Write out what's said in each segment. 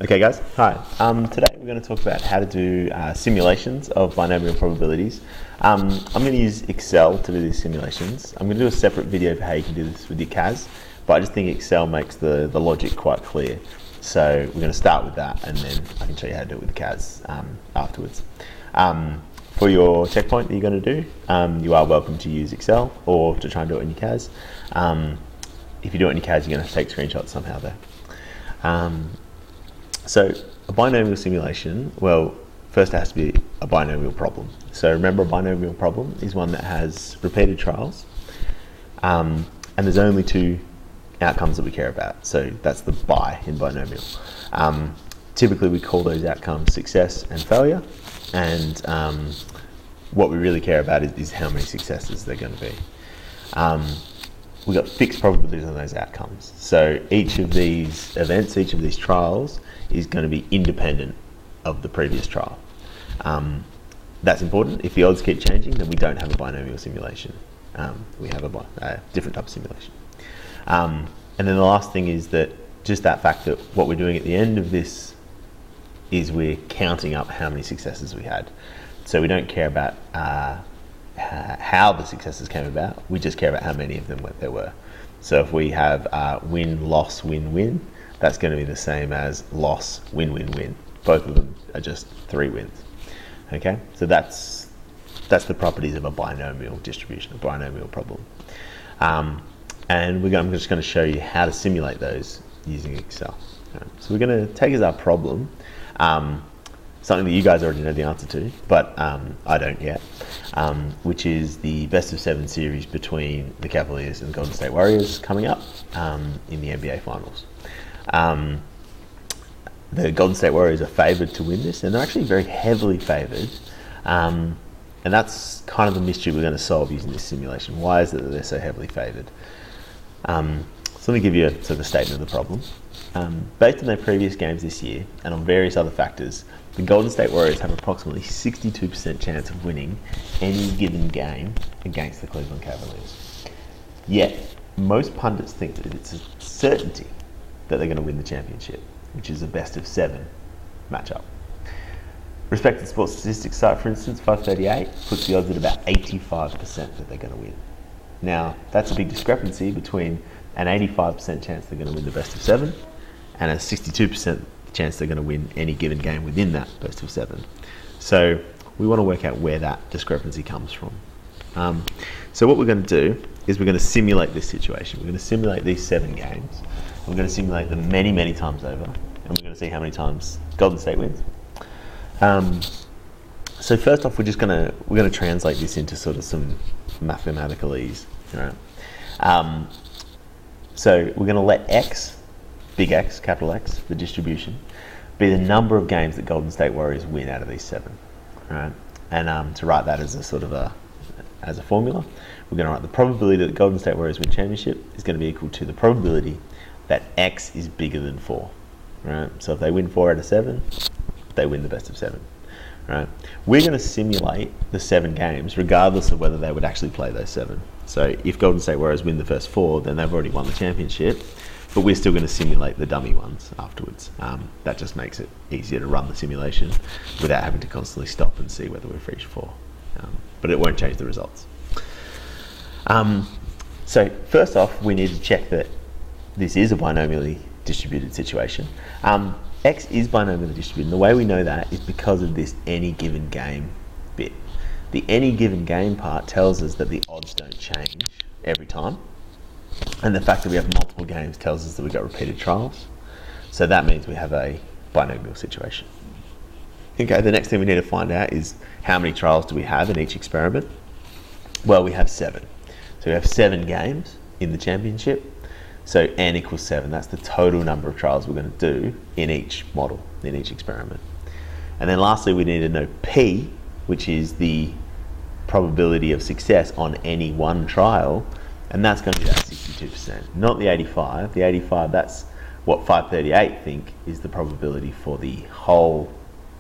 Okay guys, hi. Today we're going to talk about how to do simulations of binomial probabilities. I'm going to use Excel to do these simulations. I'm going to do a separate video for how you can do this with your CAS, but I just think Excel makes the logic quite clear. So we're going to start with that and then I can show you how to do it with the CAS afterwards. For your checkpoint that you're going to do, you are welcome to use Excel or to try and do it in your CAS. If you do it in your CAS, you're going to take screenshots somehow there. So a binomial simulation, well, first it has to be a binomial problem. So remember, a binomial problem is one that has repeated trials, and there's only two outcomes that we care about. So that's the bi in binomial. Typically we call those outcomes success and failure, and what we really care about is how many successes they're going to be. We've got fixed probabilities on those outcomes. So each of these events, each of these trials is going to be independent of the previous trial. That's important. If the odds keep changing, then we don't have a binomial simulation. We have a different type of simulation. And then the last thing is that just that fact that what we're doing at the end of this is we're counting up how many successes we had. So we don't care about how the successes came about, we just care about how many of them there were. So if we have win, loss, win, win, that's going to be the same as loss, win, win, win. Both of them are just 3 wins. Okay, so that's the properties of a binomial distribution, a binomial problem. And I'm just going to show you how to simulate those using Excel. Right. So we're going to take as our problem something that you guys already know the answer to, but I don't yet, which is the best of 7 series between the Cavaliers and the Golden State Warriors coming up in the NBA Finals. The Golden State Warriors are favoured to win this, and they're actually very heavily favoured, and that's kind of the mystery we're going to solve using this simulation. Why is it that they're so heavily favoured? So let me give you a sort of a statement of the problem. Based on their previous games this year and on various other factors, the Golden State Warriors have approximately 62% chance of winning any given game against the Cleveland Cavaliers. Yet, most pundits think that it's a certainty that they're going to win the championship, which is a best of 7 matchup. Respected sports statistics site, for instance, 538, puts the odds at about 85% that they're going to win. Now, that's a big discrepancy between an 85% chance they're going to win the best of 7 and a 62% chance they're going to win any given game within that best of 7. So we want to work out where that discrepancy comes from. So what we're going to do is we're going to simulate this situation. We're going to simulate these 7 games. We're going to simulate them many, many times over, and we're going to see how many times Golden State wins. So first off, we're going to translate this into sort of some mathematical ease. Right? So we're going to let X, big X, capital X, the distribution, be the number of games that Golden State Warriors win out of these 7. Right? And to write that as a sort of as a formula, we're going to write the probability that the Golden State Warriors win championship is going to be equal to the probability that X is bigger than 4. Right? So if they win 4 out of 7, they win the best of 7. Right? We're going to simulate the 7 games regardless of whether they would actually play those 7. So if Golden State Warriors win the first 4, then they've already won the championship, but we're still going to simulate the dummy ones afterwards. That just makes it easier to run the simulation without having to constantly stop and see whether we're for each 4. But it won't change the results. So first off, we need to check that this is a binomially distributed situation. X is binomially distributed, and the way we know that is because of this any given game bit. The any given game part tells us that the odds don't change every time, and the fact that we have multiple games tells us that we've got repeated trials. So that means we have a binomial situation. Okay, the next thing we need to find out is how many trials do we have in each experiment? Well, we have 7. So we have 7 games in the championship. So n equals 7, that's the total number of trials we're going to do in each model, in each experiment. And then lastly, we need to know P, which is the probability of success on any one trial, and that's going to be that 62%, not the 85. The 85, that's what 538 think is the probability for the whole,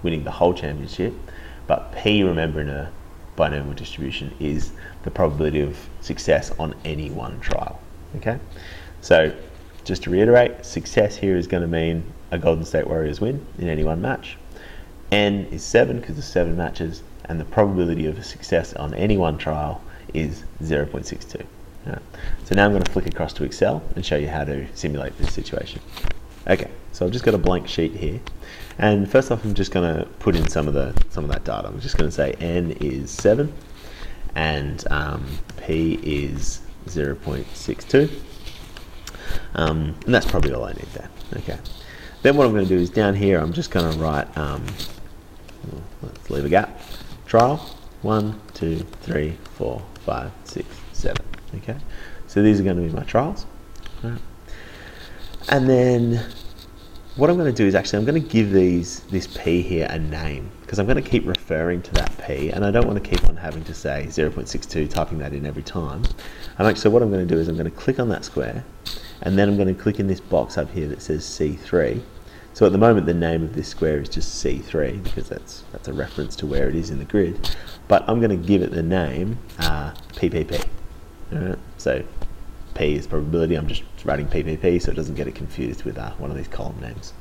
winning the whole championship, but P, remember in a binomial distribution, is the probability of success on any one trial. Okay? So just to reiterate, success here is going to mean a Golden State Warriors win in any one match. N is 7 because there's 7 matches, and the probability of success on any one trial is 0.62. Right. So now I'm going to flick across to Excel and show you how to simulate this situation. Okay, so I've just got a blank sheet here, and first off I'm just going to put in some of that data. I'm just going to say N is 7 and P is 0.62, and that's probably all I need there. Okay, then what I'm going to do is down here I'm just going to write, let's leave a gap, trial 1, 2, 3, 4, 5, 6, 7. Okay, so these are going to be my trials. Right. And then what I'm going to do is actually I'm going to give this P here a name, because I'm going to keep referring to that P, and I don't want to keep on having to say 0.62, typing that in every time. So what I'm going to do is I'm going to click on that square, and then I'm going to click in this box up here that says C3. So at the moment the name of this square is just C3 because that's a reference to where it is in the grid, but I'm going to give it the name PPP. Alright, so P is probability. I'm just writing PPP so it doesn't get it confused with one of these column names.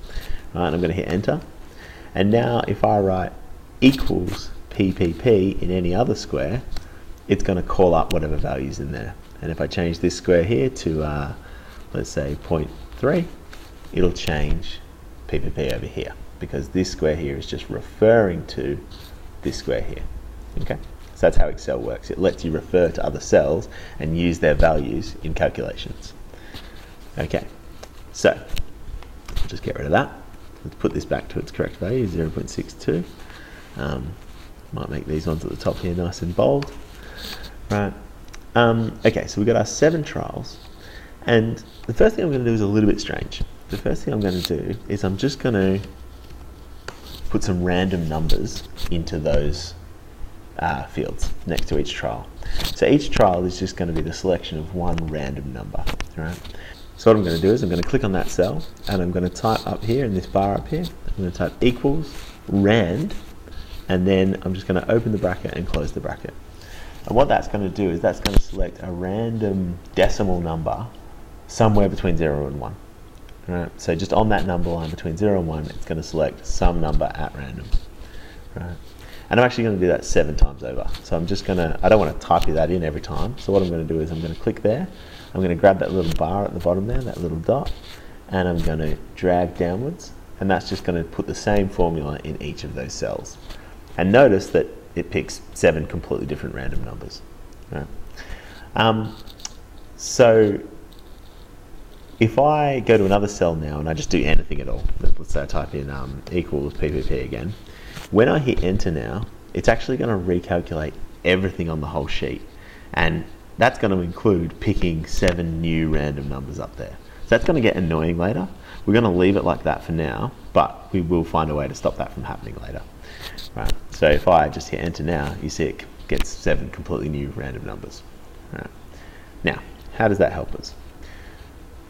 Right, I'm going to hit enter, and now if I write equals PPP in any other square, it's going to call up whatever values in there. And if I change this square here to let's say 0.3, it'll change PPP over here, because this square here is just referring to this square here. Okay, so that's how Excel works. It lets you refer to other cells and use their values in calculations. Okay, so I'll just get rid of that. Let's put this back to its correct value, 0.62. Might make these ones at the top here nice and bold. Right. Okay, so we've got our 7 trials, and the first thing I'm going to do is a little bit strange. The first thing I'm going to do is I'm just going to put some random numbers into those fields next to each trial. So each trial is just going to be the selection of one random number. Right? So what I'm going to do is I'm going to click on that cell, and I'm going to type up here in this bar up here, I'm going to type equals rand, and then I'm just going to open the bracket and close the bracket. And what that's going to do is that's going to select a random decimal number somewhere between 0 and 1. Right? So just on that number line between 0 and 1, it's going to select some number at random. Right? And I'm actually going to do that 7 times over. So I'm just going to, I don't want to type that in every time. So what I'm going to do is I'm going to click there. I'm going to grab that little bar at the bottom there, that little dot, and I'm going to drag downwards. And that's just going to put the same formula in each of those cells. And notice that it picks 7 completely different random numbers. Right? So if I go to another cell now and I just do anything at all, let's say I type in equals PPP again, when I hit enter now, it's actually going to recalculate everything on the whole sheet, and that's going to include picking 7 new random numbers up there. So that's going to get annoying later. We're going to leave it like that for now, but we will find a way to stop that from happening later. Right. So if I just hit enter now, you see it gets 7 completely new random numbers. Right. Now, how does that help us?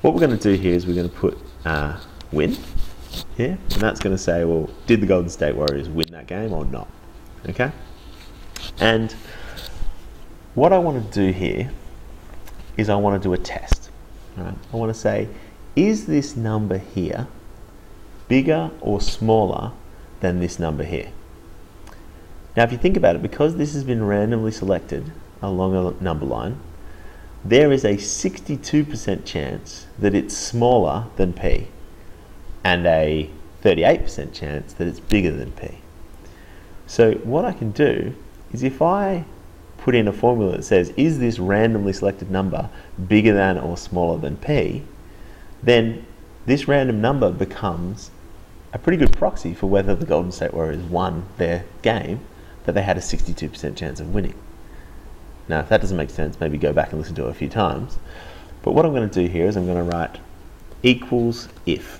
What we're going to do here is we're going to put win here, and that's going to say, well, did the Golden State Warriors win that game or not? Okay. And what I want to do here is I want to do a test. Right. I want to say, is this number here bigger or smaller than this number here? Now, if you think about it, because this has been randomly selected along a number line, there is a 62% chance that it's smaller than P, and a 38% chance that it's bigger than P. So what I can do is if I put in a formula that says, is this randomly selected number bigger than or smaller than P, then this random number becomes a pretty good proxy for whether the Golden State Warriors won their game that they had a 62% chance of winning. Now, if that doesn't make sense, maybe go back and listen to it a few times. But what I'm going to do here is I'm going to write equals if.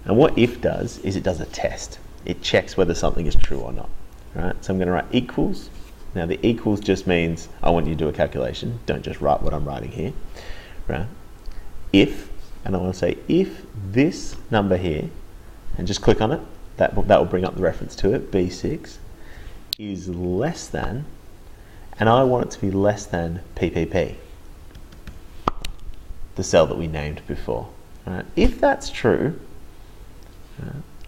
And what if does is it does a test. It checks whether something is true or not. Right? So I'm going to write equals. Now, the equals just means I want you to do a calculation. Don't just write what I'm writing here. Right? If, and I want to say if this number here, and just click on it, that will bring up the reference to it, B6, is less than, and I want it to be less than PPP, the cell that we named before. Right? If that's true,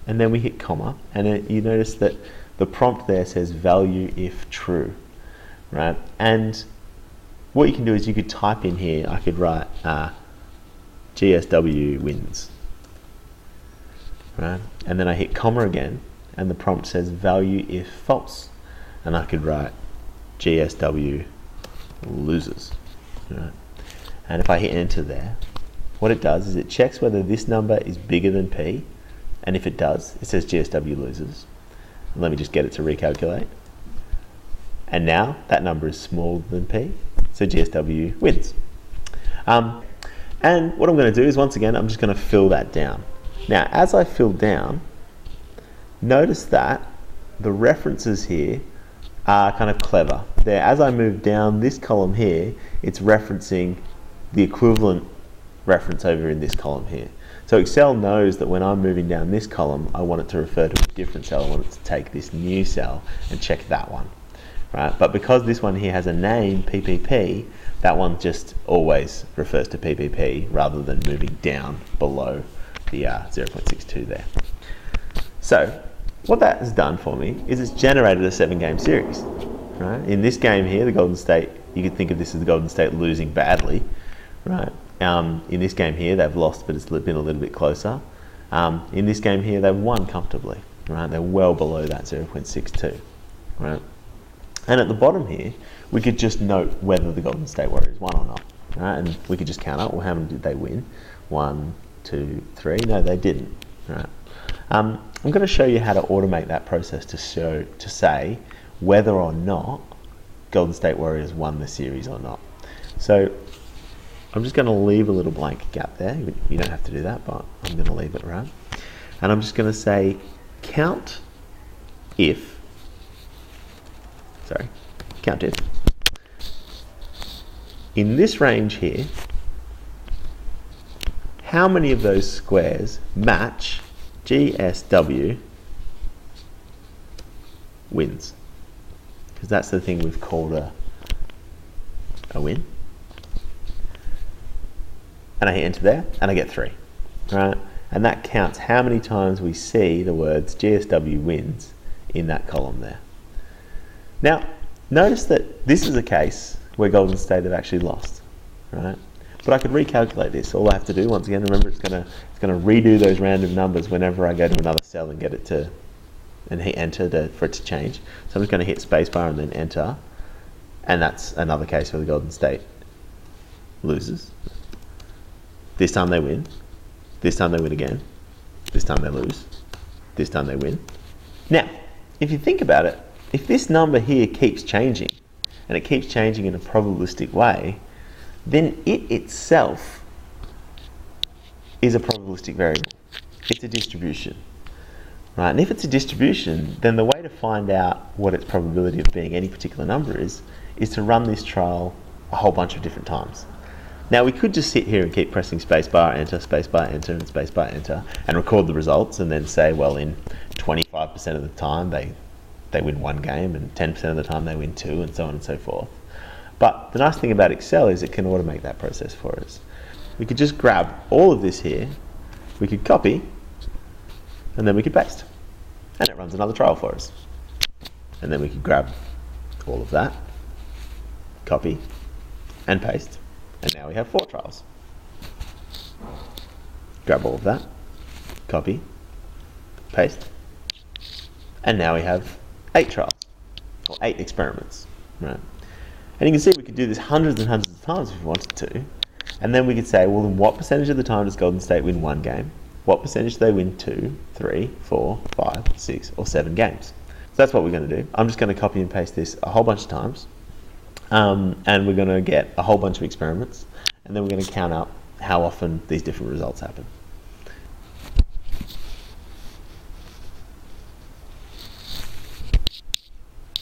And then we hit comma, and you notice that the prompt there says value if true, right? And what you can do is you could type in here, I could write GSW wins, right? And then I hit comma again, and the prompt says value if false, and I could write GSW loses, right? And if I hit enter there, what it does is it checks whether this number is bigger than P, and if it does, it says GSW loses. And let me just get it to recalculate. And now that number is smaller than P, so GSW wins. And what I'm going to do is, once again, I'm just going to fill that down. Now, as I fill down, notice that the references here are kind of clever. As I move down this column here, it's referencing the equivalent reference over in this column here. So Excel knows that when I'm moving down this column, I want it to refer to a different cell. I want it to take this new cell and check that one, right? But because this one here has a name, PPP, that one just always refers to PPP rather than moving down below the 0.62 there. So what that has done for me is it's generated a 7-game series, right? In this game here, the Golden State, you could think of this as the Golden State losing badly, right? In this game here, they've lost, but it's been a little bit closer. In this game here, they've won comfortably, right? They're well below that 0.62, right? And at the bottom here, we could just note whether the Golden State Warriors won or not, right? And we could just count up, well, how many did they win? 1, 2, 3. No, they didn't, right? I'm going to show you how to automate that process to say whether or not Golden State Warriors won the series or not. So I'm just going to leave a little blank gap there. You don't have to do that, but I'm going to leave it, right? And I'm just going to say count if in this range here, how many of those squares match GSW wins? Because that's the thing we've called a win. And I hit enter there, and I get 3, right? And that counts how many times we see the words GSW wins in that column there. Now, notice that this is a case where Golden State have actually lost, right? But I could recalculate this. All I have to do, once again, remember, it's going to redo those random numbers whenever I go to another cell and get it to, and hit enter for it to change. So I'm just going to hit spacebar and then enter, and that's another case where the Golden State loses. This time they win. This time they win again. This time they lose. This time they win. Now, if you think about it, if this number here keeps changing, and it keeps changing in a probabilistic way, then it itself is a probabilistic variable. It's a distribution, right? And if it's a distribution, then the way to find out what its probability of being any particular number is to run this trial a whole bunch of different times. Now, we could just sit here and keep pressing spacebar, enter, and spacebar, enter, and record the results, and then say, well, in 25% of the time, they win 1 game, and 10% of the time they win 2, and so on and so forth. But the nice thing about Excel is it can automate that process for us. We could just grab all of this here, we could copy, and then we could paste. And it runs another trial for us. And then we could grab all of that, copy, and paste. And now we have 4 trials. Grab all of that, copy, paste. And now we have 8 trials, or 8 experiments, right? And you can see we could do this hundreds and hundreds of times if we wanted to. And then we could say, well, in what percentage of the time does Golden State win 1 game? What percentage do they win 2, 3, 4, 5, 6, or 7 games? So that's what we're going to do. I'm just going to copy and paste this a whole bunch of times. And we're going to get a whole bunch of experiments. And then we're going to count up how often these different results happen.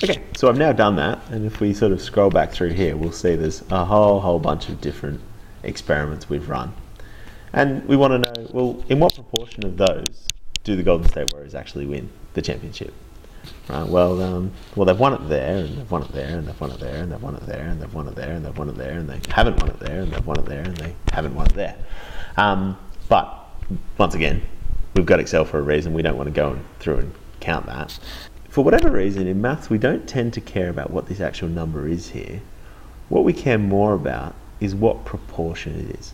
Okay, so I've now done that, and if we sort of scroll back through here, we'll see there's a whole bunch of different experiments we've run. And we want to know, well, in what proportion of those do the Golden State Warriors actually win the championship? Right, well, they've won it there, and they've won it there, and they've won it there, and they've won it there, and they've won it there, and they've won it there, and they haven't won it there, and they've won it there, and they haven't won it there. But, once again, we've got Excel for a reason. We don't want to go through and count that. For whatever reason, in maths, we don't tend to care about what this actual number is here. What we care more about is what proportion it is.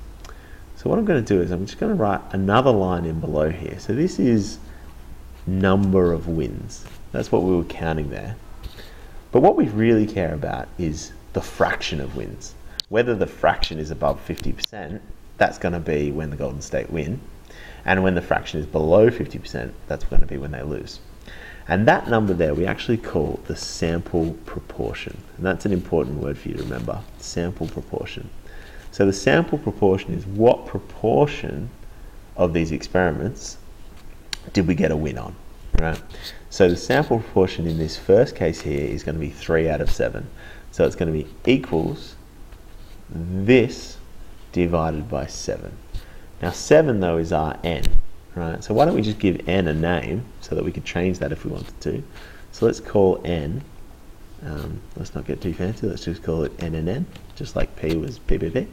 So what I'm going to do is I'm just going to write another line in below here. So this is number of wins. That's what we were counting there. But what we really care about is the fraction of wins. Whether the fraction is above 50%, that's going to be when the Golden State win. And when the fraction is below 50%, that's going to be when they lose. And that number there we actually call the sample proportion. And that's an important word for you to remember, sample proportion. So the sample proportion is what proportion of these experiments did we get a win on, right? So the sample proportion in this first case here is going to be 3 out of 7. So it's going to be equals this divided by 7. Now 7 though is our n, right? So why don't we just give n a name so that we could change that if we wanted to. So let's call n, let's not get too fancy, let's just call it n, just like p was p.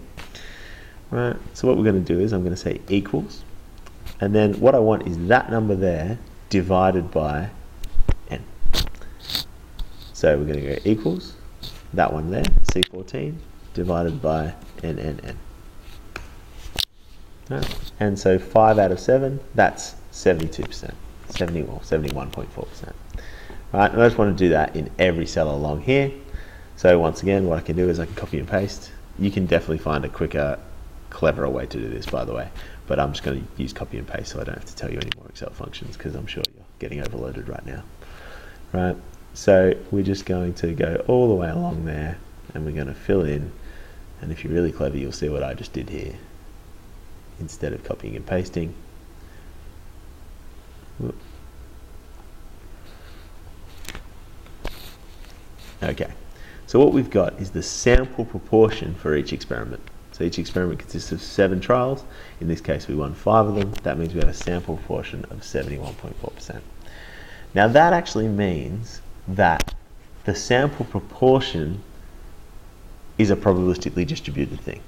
Right, so what we're going to do is I'm going to say equals, and then what I want is that number there divided by n. So we're going to go equals, that one there, C14, divided by n. Right. And so 5 out of 7, that's 72%, 71.4%. Right, and I just want to do that in every cell along here. So once again, what I can do is I can copy and paste. You can definitely find a quicker, cleverer way to do this, by the way, but I'm just going to use copy and paste so I don't have to tell you any more Excel functions because I'm sure you're getting overloaded right now. Right, so we're just going to go all the way along there and we're going to fill in, and if you're really clever you'll see what I just did here. Instead of copying and pasting, okay, so what we've got is the sample proportion for each experiment. So each experiment consists of 7 trials. In this case we won 5 of them. That means we have a sample proportion of 71.4%. Now that actually means that the sample proportion is a probabilistically distributed thing.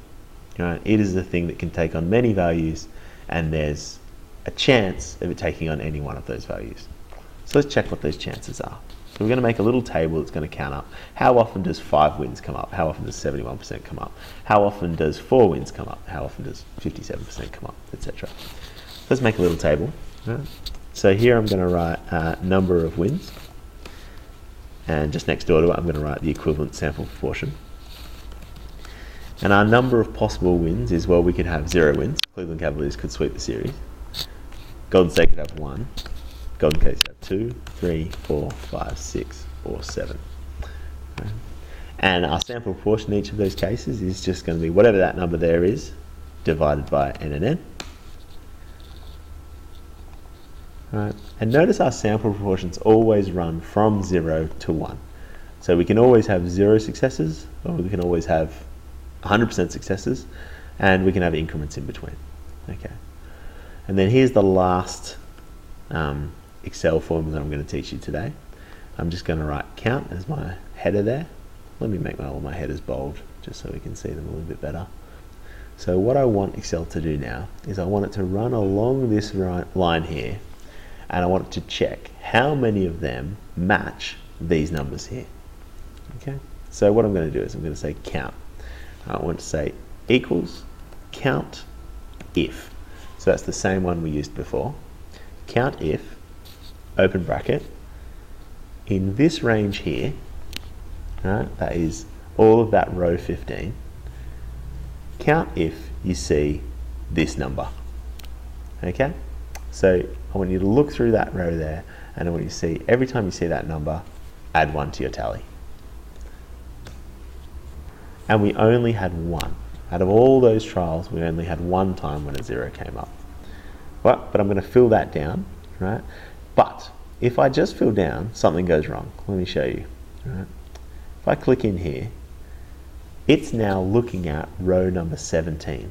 Right? It is the thing that can take on many values, and there's a chance of it taking on any one of those values. So let's check what those chances are. So we're going to make a little table that's going to count up. How often does 5 wins come up? How often does 71% come up? How often does 4 wins come up? How often does 57% come up, etc. Let's make a little table. Right? So here I'm going to write number of wins, and just next door to it I'm going to write the equivalent sample proportion. And our number of possible wins is, well, we could have 0 wins. Cleveland Cavaliers could sweep the series. Golden State could have 1. Golden State could have 2, 3, 4, 5, 6, or 7. Okay. And our sample proportion in each of those cases is just going to be whatever that number there is, divided by n and n. Right. And notice our sample proportions always run from 0 to 1. So we can always have 0 successes, or we can always have 100% successes, and we can have increments in between. Okay. And then here's the last Excel formula I'm going to teach you today. I'm just going to write count as my header there. Let me make all my headers bold just so we can see them a little bit better. So what I want Excel to do now is I want it to run along this line here, and I want it to check how many of them match these numbers here. Okay. So what I'm going to do is I'm going to say count. I want to say equals count if. So that's the same one we used before. Count if, open bracket, in this range here, right, that is all of that row 15, count if you see this number. Okay? So I want you to look through that row there, and I want you to see, every time you see that number, add 1 to your tally. And we only had 1. Out of all those trials, we only had 1 time when a 0 came up. Well, but I'm going to fill that down, right? But if I just fill down, something goes wrong. Let me show you. Right? If I click in here, it's now looking at row number 17,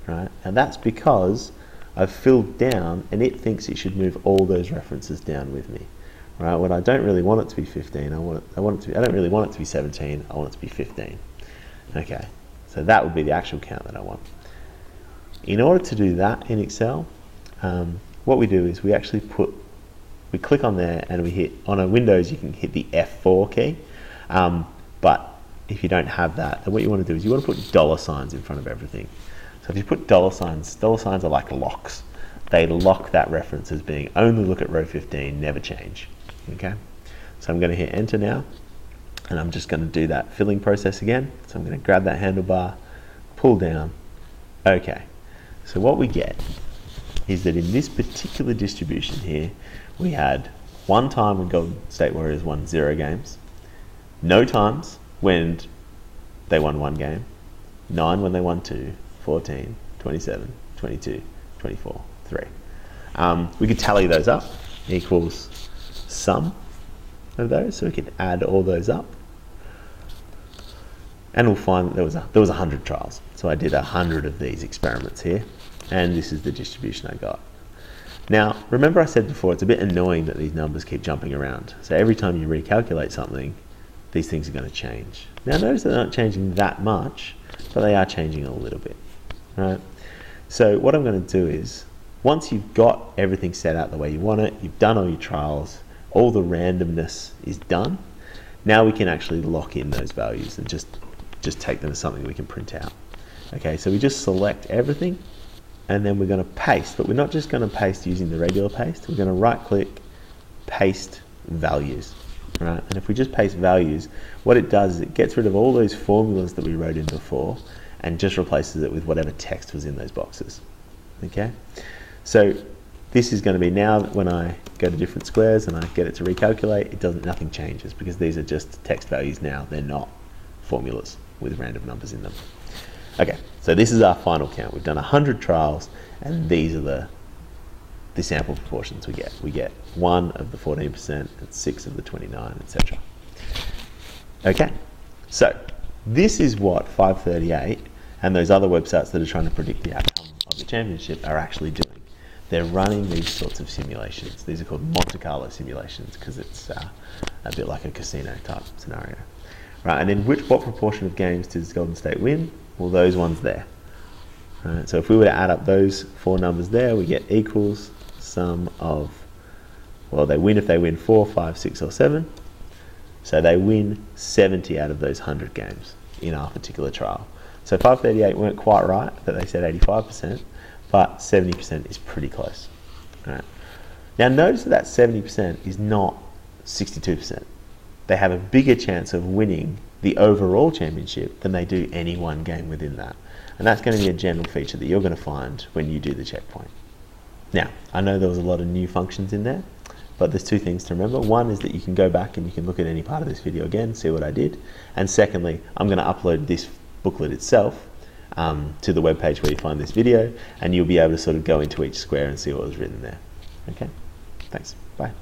right? And that's because I've filled down, and it thinks it should move all those references down with me, right? When I don't really want it to be 15, I don't really want it to be 17. I want it to be 15. Okay, so that would be the actual count that I want. In order to do that in Excel, what we do is we actually we click on there and we hit, on a Windows you can hit the F4 key, but if you don't have that, then what you want to do is you want to put dollar signs in front of everything. So if you put dollar signs are like locks. They lock that reference as being only look at row 15, never change. Okay, so I'm going to hit enter now, and I'm just going to do that filling process again. So I'm going to grab that handlebar, pull down. Okay, so what we get is that in this particular distribution here, we had one time when Golden State Warriors won 0 games, no times when they won 1 game, 9 when they won 2, 14, 27, 22, 24, 3. We could tally those up, equals sum of those, so we could add all those up, and we'll find that there was 100 trials. So I did 100 of these experiments here, and this is the distribution I got. Now, remember I said before, it's a bit annoying that these numbers keep jumping around. So every time you recalculate something, these things are going to change. Now notice they're not changing that much, but they are changing a little bit, right? So what I'm going to do is, once you've got everything set out the way you want it, you've done all your trials, all the randomness is done, now we can actually lock in those values and just take them as something we can print out. Okay, so we just select everything, and then we're going to paste, but we're not just going to paste using the regular paste. We're going to right click, paste values, right? And if we just paste values, what it does is it gets rid of all those formulas that we wrote in before and just replaces it with whatever text was in those boxes. Okay, so this is going to be, now when I go to different squares and I get it to recalculate, nothing changes because these are just text values now. They're not formulas with random numbers in them. Okay, so this is our final count. We've done 100 trials, and these are the sample proportions we get. We get 1 of the 14% and 6 of the 29, etc. Okay, so this is what 538 and those other websites that are trying to predict the outcome of the championship are actually doing. They're running these sorts of simulations. These are called Monte Carlo simulations because it's a bit like a casino type scenario. Right, and then what proportion of games does Golden State win? Well, those ones there. Right, so if we were to add up those 4 numbers there, we get equals sum of, well, they win if they win 4, 5, 6, or 7. So they win 70 out of those 100 games in our particular trial. So 538 weren't quite right, that they said 85%, but 70% is pretty close. Right. Now notice that 70% is not 62%. They have a bigger chance of winning the overall championship than they do any one game within that. And that's going to be a general feature that you're going to find when you do the checkpoint. Now, I know there was a lot of new functions in there, but there's 2 things to remember. One is that you can go back and you can look at any part of this video again, see what I did. And secondly, I'm going to upload this booklet itself to the webpage where you find this video, and you'll be able to sort of go into each square and see what was written there. Okay, thanks, bye.